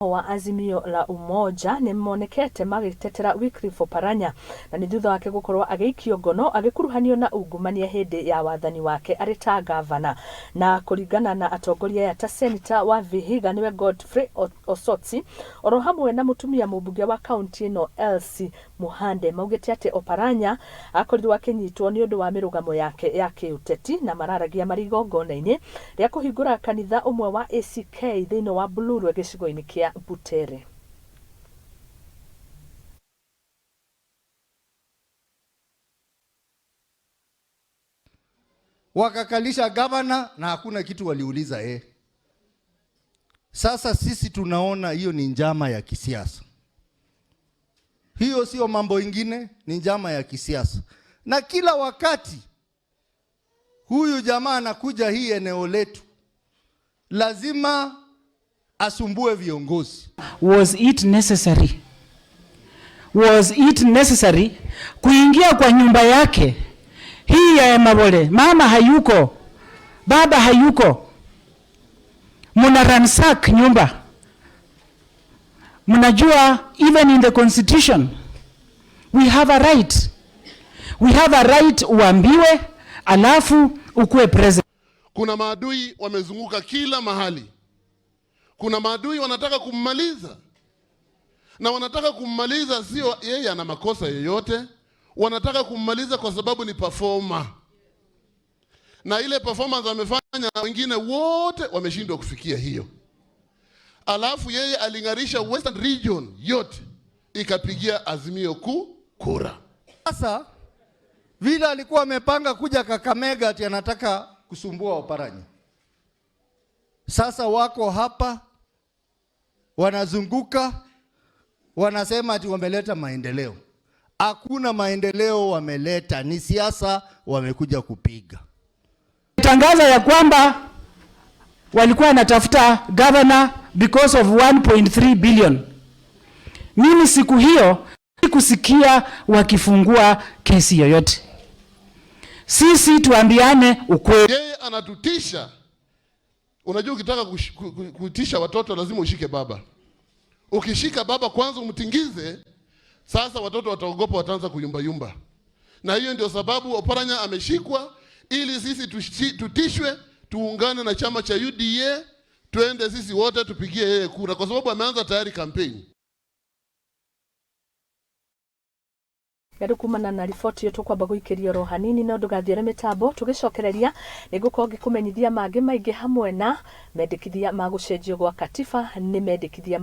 wa azimio la umoja nimonekete magitetera wycliff Paranya na ni thutha wake gukorwa agikio ngono agkuruhanio na ungumania hindi ya wathani wake ari ta gavana na kuringana na atongoria ya ta senator wa vihiga niwe godffreyosotsi oro hamwe na mutumia mumbunge wa kaunti no elsie muhande maugite ati oparanya akorirwo kinyitwo ni undu wa mirugamo yake ya kiuteti na mararagia marigongona-ini ria kuhingura kanitha umwe wa ACK thiini wa bururi gicigo-ini kia Guteterwo. Wakakalisha gavana na hakuna kitu waliuliza Sasa sisi tunaona hiyo ni njama ya kisiasa. Hiyo sio mambo ingine, ni njama ya kisiasa. Na kila wakati huyu jamaa anakuja hii eneo letu, lazima asumbue viongozi. Was it necessary kuingia kwa nyumba yake hii ya Mabole? Mama hayuko, baba hayuko, muna ransack nyumba. Mnajua even in the constitution we have a right uambiwe alafu ukue president. Kuna maadui wamezunguka kila mahali. Kuna maadui wanataka kummaliza. Na wanataka kummaliza sio yeye ana makosa yoyote. Wanataka kummaliza kwa sababu ni performer. Na ile performance wamefanya wengine wote wameshindwa kufikia hiyo. Alafu yeye alingarisha Western region yote ikapigia azimio kura. Sasa vile alikuwa amepanga kuja Kakamega ati anataka kusumbua Oparanya. Sasa wako hapa wanazunguka wanasema ati wameleta maendeleo. Hakuna maendeleo wameleta, ni siasa wamekuja kupiga. Tangaza ya kwamba walikuwa wanatafuta governor because of 1.3 billion. Mimi siku hiyo sikusikia wakifungua kesi yoyote. Sisi tuambiane ukweli. Yeye anatutisha. Unajua ukitaka kutisha watoto lazima ushike baba. Ukishika baba kwanza umtingize, sasa watoto wataogopa, wataanza kuyumba. Na hiyo ndio sababu Oparanya ameshikwa ili sisi tutishwe, tuungane na chama cha UDA, tuende sisi wote tupigie yeye kura kwa sababu ameanza tayari campaign. Kumana na riboti yetu kwa guikio ro hanini na ndugathiere mitambo tugicokereria nigukorwo ngikumenyithia mangi maingi hamwe na mendekithia ma gucenjio gwa katiba ni mendekithia